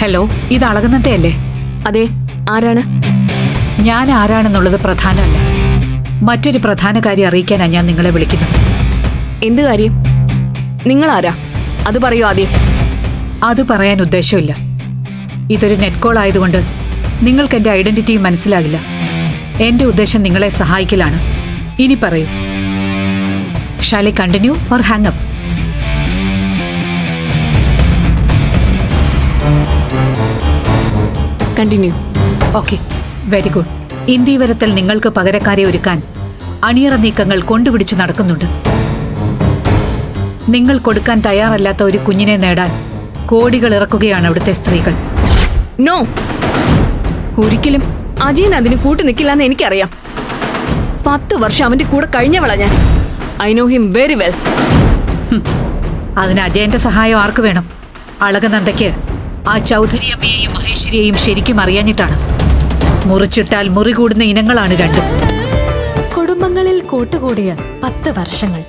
Hello, ഇത് അളകുന്നത്തെ അല്ലേ? അതെ, ആരാണ്? ഞാൻ ആരാണെന്നുള്ളത് പ്രധാനമല്ല. മറ്റൊരു പ്രധാന കാര്യം അറിയിക്കാനാണ് ഞാൻ നിങ്ങളെ വിളിക്കുന്നത്. എന്ത് കാര്യം? നിങ്ങൾ ആരാ? അത് പറയൂ ആദ്യം. അത് പറയാൻ ഉദ്ദേശമില്ല. ഇതൊരു നെറ്റ് കോൾ ആയതുകൊണ്ട് നിങ്ങൾക്ക് എന്റെ ഐഡന്റിറ്റിയും മനസ്സിലാകില്ല. എന്റെ ഉദ്ദേശം നിങ്ങളെ സഹായിക്കലാണ്. ഇനി പറയൂ, shall I continue or hang up? Continue. Okay, very good. ഇന്ത്യവരത്തിൽ നിങ്ങൾക്ക് പകരക്കാരെ ഒരുക്കാൻ അണിയറ നീക്കങ്ങൾ കൊണ്ടുപിടിച്ച് നടക്കുന്നുണ്ട്. നിങ്ങൾ കൊടുക്കാൻ തയ്യാറല്ലാത്ത ഒരു കുഞ്ഞിനെ നേടാൻ കോടികൾ ഇറക്കുകയാണ് അവിടുത്തെ സ്ത്രീകൾ. നോ, ഒരിക്കലും അജയൻ അതിന് കൂട്ടു നിൽക്കില്ലെന്ന് എനിക്കറിയാം. 10 വർഷം അവന്റെ കൂടെ കഴിഞ്ഞവളാ ഞാൻ. I know him very well. അതിന് അജയന്റെ സഹായം ആർക്ക് വേണം? അളകനന്ദയ്ക്ക് ആ ചൗധരി അമ്മയെയും മഹേശ്വരിയെയും ശരിക്കും അറിയാഞ്ഞിട്ടാണ്. മുറിച്ചിട്ടാൽ മുറി കൂടുന്ന ഇനങ്ങളാണ് രണ്ടും. കുടുംബങ്ങളിൽ കൂട്ടുകൂടിയ 10 വർഷങ്ങൾ.